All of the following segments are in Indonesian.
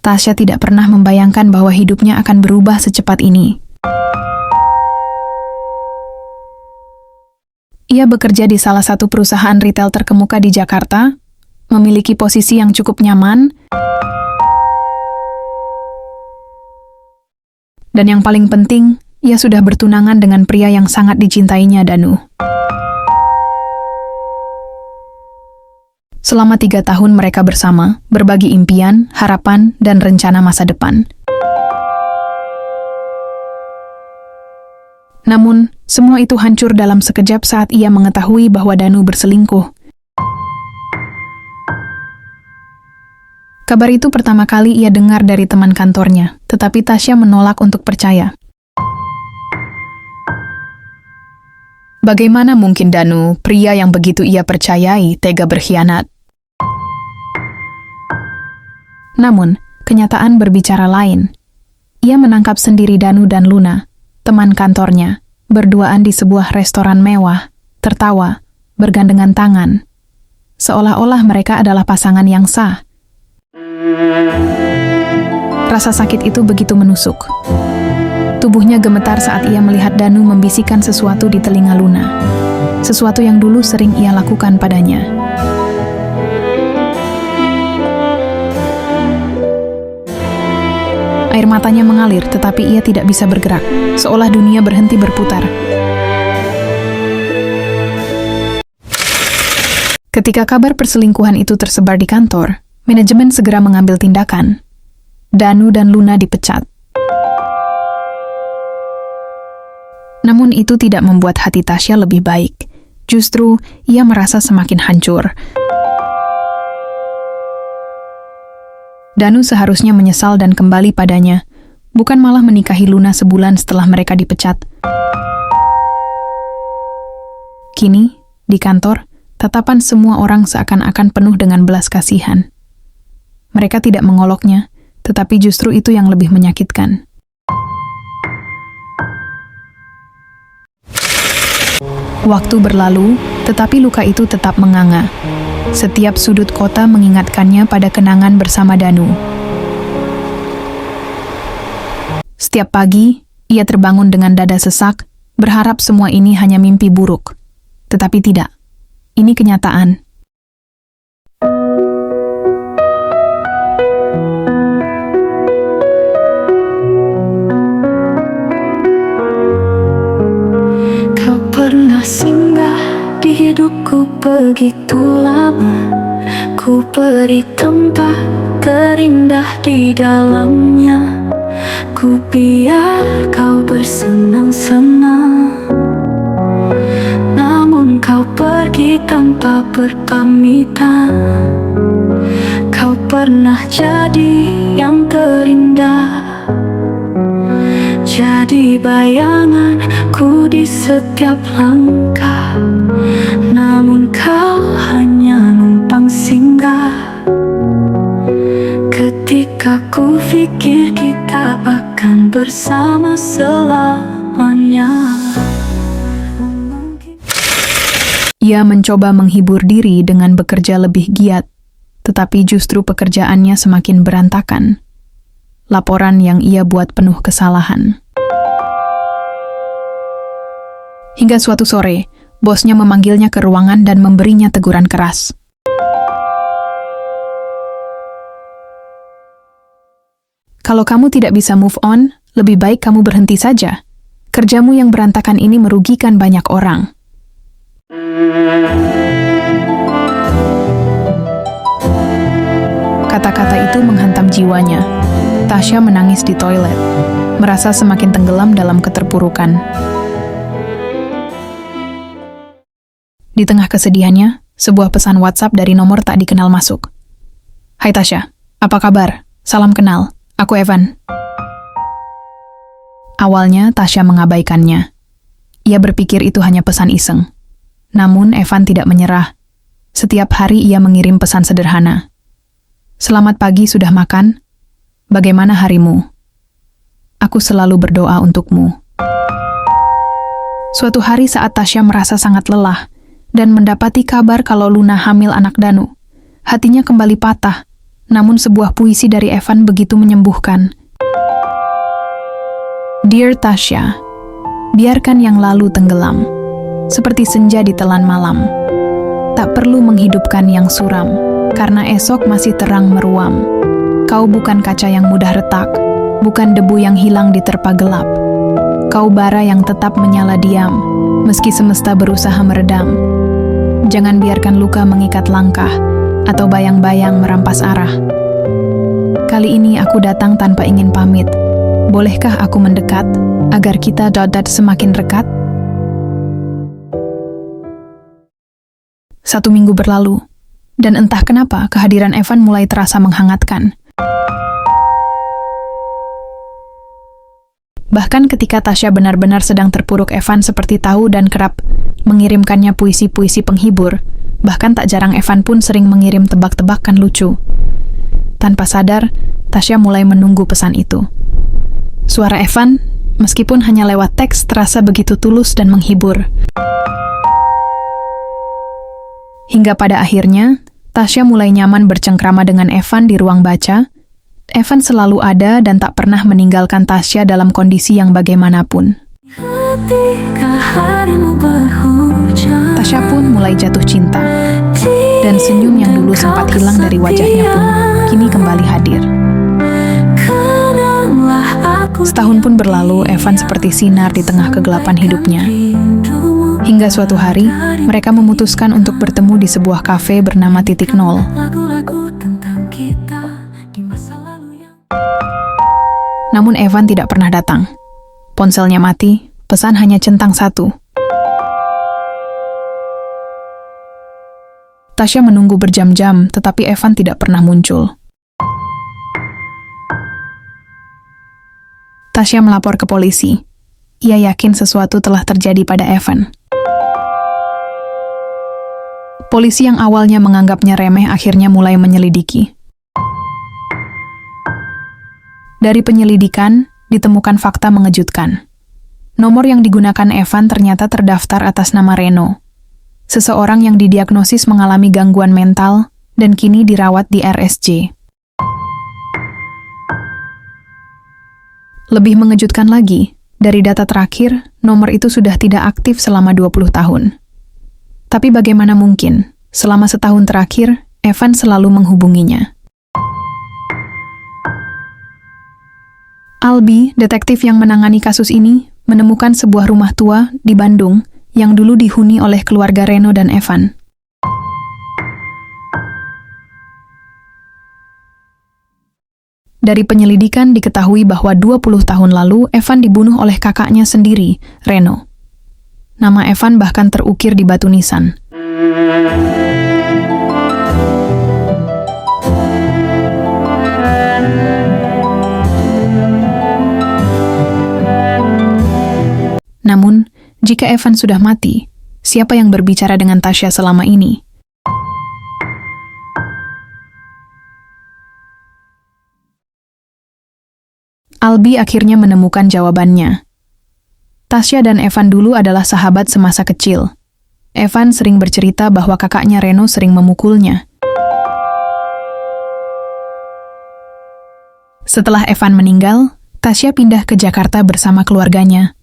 Tasya tidak pernah membayangkan bahwa hidupnya akan berubah secepat ini. Ia bekerja di salah satu perusahaan retail terkemuka di Jakarta, memiliki posisi yang cukup nyaman, dan yang paling penting, ia sudah bertunangan dengan pria yang sangat dicintainya, Danu. Selama 3 tahun mereka bersama, berbagi impian, harapan, dan rencana masa depan. Namun, semua itu hancur dalam sekejap saat ia mengetahui bahwa Danu berselingkuh. Kabar itu pertama kali ia dengar dari teman kantornya, tetapi Tasya menolak untuk percaya. Bagaimana mungkin Danu, pria yang begitu ia percayai, tega berkhianat? Namun, kenyataan berbicara lain. Ia menangkap sendiri Danu dan Luna, teman kantornya, berduaan di sebuah restoran mewah, tertawa, bergandengan tangan. Seolah-olah mereka adalah pasangan yang sah. Rasa sakit itu begitu menusuk. Tubuhnya gemetar saat ia melihat Danu membisikkan sesuatu di telinga Luna. Sesuatu yang dulu sering ia lakukan padanya. Air matanya mengalir, tetapi ia tidak bisa bergerak, seolah dunia berhenti berputar. Ketika kabar perselingkuhan itu tersebar di kantor, manajemen segera mengambil tindakan. Danu dan Luna dipecat. Namun itu tidak membuat hati Tasya lebih baik. Justru, ia merasa semakin hancur. Danu seharusnya menyesal dan kembali padanya, bukan malah menikahi Luna sebulan setelah mereka dipecat. Kini, di kantor, tatapan semua orang seakan-akan penuh dengan belas kasihan. Mereka tidak mengoloknya, tetapi justru itu yang lebih menyakitkan. Waktu berlalu, tetapi luka itu tetap menganga. Setiap sudut kota mengingatkannya pada kenangan bersama Danu. Setiap pagi, ia terbangun dengan dada sesak, berharap semua ini hanya mimpi buruk. Tetapi tidak. Ini kenyataan. Kau pernah singgah di hidupku begitu lama. Ku beri tempat terindah di dalamnya. Ku biar kau bersenang-senang. Namun kau pergi tanpa berpamitan. Kau pernah jadi yang terindah, jadi bayanganku di setiap langkah. Namun kau hanya numpang singgah. Ketika ku pikir kita akan bersama selamanya. Ia mencoba menghibur diri dengan bekerja lebih giat, tetapi justru pekerjaannya semakin berantakan. Laporan yang ia buat penuh kesalahan. Hingga suatu sore, bosnya memanggilnya ke ruangan dan memberinya teguran keras. Kalau kamu tidak bisa move on, lebih baik kamu berhenti saja. Kerjamu yang berantakan ini merugikan banyak orang. Kata-kata itu menghantam jiwanya. Tasya menangis di toilet, merasa semakin tenggelam dalam keterpurukan. Di tengah kesedihannya, sebuah pesan WhatsApp dari nomor tak dikenal masuk. Hai Tasya, apa kabar? Salam kenal, aku Evan. Awalnya Tasya mengabaikannya. Ia berpikir itu hanya pesan iseng. Namun Evan tidak menyerah. Setiap hari ia mengirim pesan sederhana. Selamat pagi, sudah makan? Bagaimana harimu? Aku selalu berdoa untukmu. Suatu hari saat Tasya merasa sangat lelah dan mendapati kabar kalau Luna hamil anak Danu, hatinya kembali patah, namun sebuah puisi dari Evan begitu menyembuhkan. Dear Tasya, biarkan yang lalu tenggelam, seperti senja di telan malam. Tak perlu menghidupkan yang suram, karena esok masih terang meruam. Kau bukan kaca yang mudah retak, bukan debu yang hilang diterpa gelap. Kau bara yang tetap menyala diam, meski semesta berusaha meredam. Jangan biarkan luka mengikat langkah, atau bayang-bayang merampas arah. Kali ini aku datang tanpa ingin pamit. Bolehkah aku mendekat, agar kita semakin rekat? 1 minggu berlalu, dan entah kenapa kehadiran Evan mulai terasa menghangatkan. Bahkan ketika Tasya benar-benar sedang terpuruk, Evan seperti tahu dan kerap mengirimkannya puisi-puisi penghibur. Bahkan tak jarang Evan pun sering mengirim tebak-tebakan lucu. Tanpa sadar, Tasya mulai menunggu pesan itu. Suara Evan, meskipun hanya lewat teks, terasa begitu tulus dan menghibur. Hingga pada akhirnya, Tasya mulai nyaman bercengkrama dengan Evan di ruang baca. Evan selalu ada dan tak pernah meninggalkan Tasya dalam kondisi yang bagaimanapun. Tasya pun mulai jatuh cinta, dan senyum yang dulu sempat hilang dari wajahnya pun kini kembali hadir. Setahun pun berlalu, Evan seperti sinar di tengah kegelapan hidupnya. Hingga suatu hari, mereka memutuskan untuk bertemu di sebuah kafe bernama Titik Nol. Namun Evan tidak pernah datang. Ponselnya mati, pesan hanya centang 1. Tasya menunggu berjam-jam, tetapi Evan tidak pernah muncul. Tasya melapor ke polisi. Ia yakin sesuatu telah terjadi pada Evan. Polisi yang awalnya menganggapnya remeh akhirnya mulai menyelidiki. Dari penyelidikan, ditemukan fakta mengejutkan. Nomor yang digunakan Evan ternyata terdaftar atas nama Reno, seseorang yang didiagnosis mengalami gangguan mental dan kini dirawat di RSJ. Lebih mengejutkan lagi, dari data terakhir, nomor itu sudah tidak aktif selama 20 tahun. Tapi bagaimana mungkin, selama setahun terakhir, Evan selalu menghubunginya. Albi, detektif yang menangani kasus ini, menemukan sebuah rumah tua di Bandung yang dulu dihuni oleh keluarga Reno dan Evan. Dari penyelidikan diketahui bahwa 20 tahun lalu Evan dibunuh oleh kakaknya sendiri, Reno. Nama Evan bahkan terukir di batu nisan. Namun, jika Evan sudah mati, siapa yang berbicara dengan Tasya selama ini? Albi akhirnya menemukan jawabannya. Tasya dan Evan dulu adalah sahabat semasa kecil. Evan sering bercerita bahwa kakaknya Reno sering memukulnya. Setelah Evan meninggal, Tasya pindah ke Jakarta bersama keluarganya.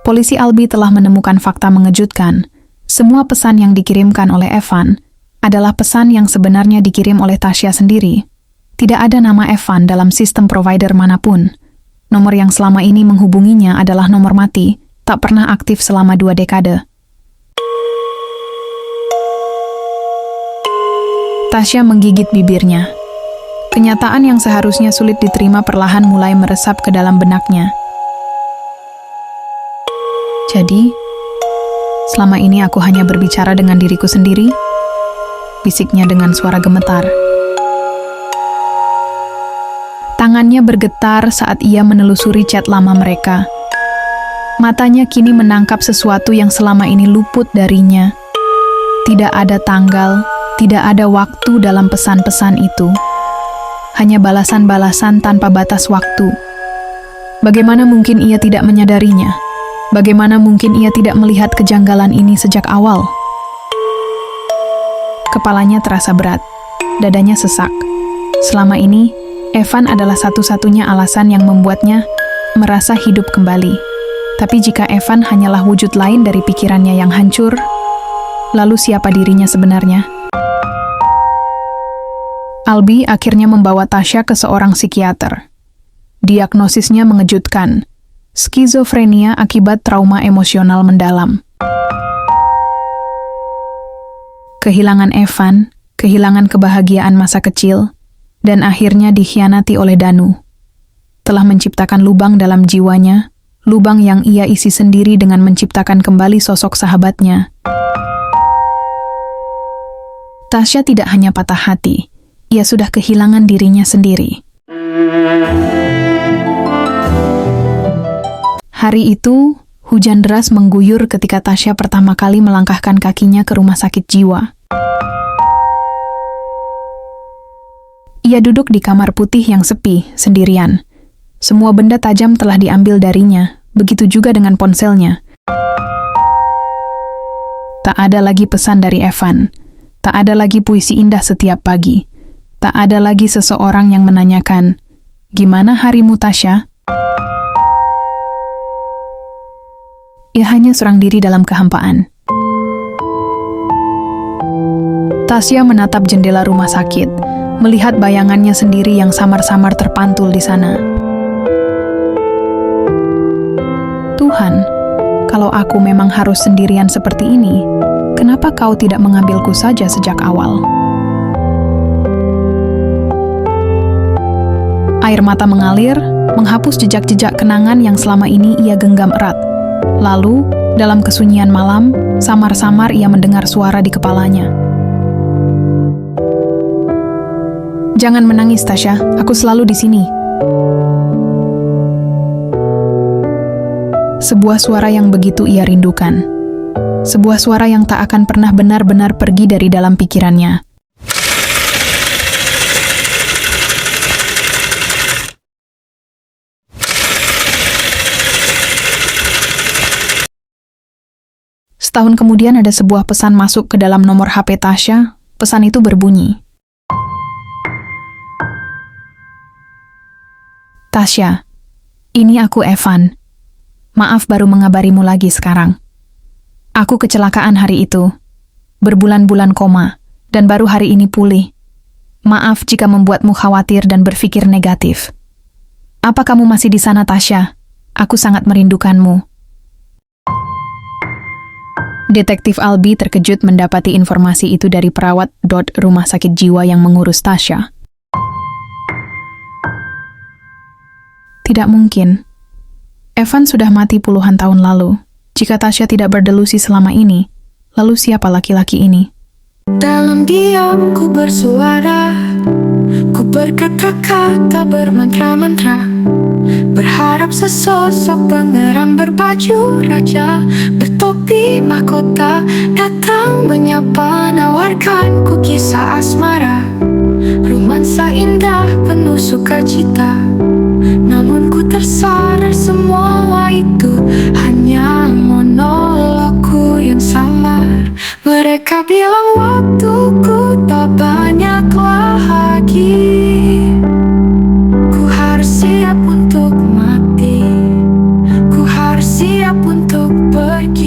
Polisi Albi telah menemukan fakta mengejutkan. Semua pesan yang dikirimkan oleh Evan adalah pesan yang sebenarnya dikirim oleh Tasya sendiri. Tidak ada nama Evan dalam sistem provider manapun. Nomor yang selama ini menghubunginya adalah nomor mati, tak pernah aktif selama 2 dekade. Tasya menggigit bibirnya. Kenyataan yang seharusnya sulit diterima perlahan mulai meresap ke dalam benaknya. Jadi, selama ini aku hanya berbicara dengan diriku sendiri, bisiknya dengan suara gemetar. Tangannya bergetar saat ia menelusuri chat lama mereka. Matanya kini menangkap sesuatu yang selama ini luput darinya. Tidak ada tanggal, tidak ada waktu dalam pesan-pesan itu. Hanya balasan-balasan tanpa batas waktu. Bagaimana mungkin ia tidak menyadarinya? Bagaimana mungkin ia tidak melihat kejanggalan ini sejak awal? Kepalanya terasa berat, dadanya sesak. Selama ini, Evan adalah satu-satunya alasan yang membuatnya merasa hidup kembali. Tapi jika Evan hanyalah wujud lain dari pikirannya yang hancur, lalu siapa dirinya sebenarnya? Albi akhirnya membawa Tasya ke seorang psikiater. Diagnosisnya mengejutkan, skizofrenia akibat trauma emosional mendalam. Kehilangan Evan, kehilangan kebahagiaan masa kecil, dan akhirnya dikhianati oleh Danu. Telah menciptakan lubang dalam jiwanya, lubang yang ia isi sendiri dengan menciptakan kembali sosok sahabatnya. Tasya tidak hanya patah hati, ia sudah kehilangan dirinya sendiri. Hari itu, hujan deras mengguyur ketika Tasya pertama kali melangkahkan kakinya ke rumah sakit jiwa. Ia duduk di kamar putih yang sepi, sendirian. Semua benda tajam telah diambil darinya, begitu juga dengan ponselnya. Tak ada lagi pesan dari Evan, tak ada lagi puisi indah setiap pagi, tak ada lagi seseorang yang menanyakan, "Gimana harimu, Tasya?" Ia hanya seorang diri dalam kehampaan. Tasya menatap jendela rumah sakit, melihat bayangannya sendiri yang samar-samar terpantul di sana. Tuhan, kalau aku memang harus sendirian seperti ini, kenapa kau tidak mengambilku saja sejak awal? Air mata mengalir, menghapus jejak-jejak kenangan yang selama ini ia genggam erat. Lalu, dalam kesunyian malam, samar-samar ia mendengar suara di kepalanya. "Jangan menangis, Tasya. Aku selalu di sini." Sebuah suara yang begitu ia rindukan. Sebuah suara yang tak akan pernah benar-benar pergi dari dalam pikirannya. Setahun kemudian ada sebuah pesan masuk ke dalam nomor HP Tasya. Pesan itu berbunyi, "Tasya, ini aku Evan. Maaf baru mengabarimu lagi sekarang. Aku kecelakaan hari itu. Berbulan-bulan koma, dan baru hari ini pulih. Maaf jika membuatmu khawatir dan berpikir negatif. Apa kamu masih di sana, Tasya? Aku sangat merindukanmu." Detektif Albi terkejut mendapati informasi itu dari perawat rumah sakit jiwa yang mengurus Tasya. Tidak mungkin. Evan sudah mati puluhan tahun lalu. Jika Tasya tidak berdelusi selama ini, lalu siapa laki-laki ini? Dalam diam ku bersuara, ku berkata-kata bermantra-mantra, berharap sesosok pangeran berbaju raja, bertopi mahkota, datang menyapa, nawarkan ku kisah asmara, romansa indah penuh sukacita. Namun ku tersadar semua itu hanya monologku yang samar. Mereka bilang waktuku tak banyak lagi, ku harus siap untuk mati, ku harus siap untuk pergi.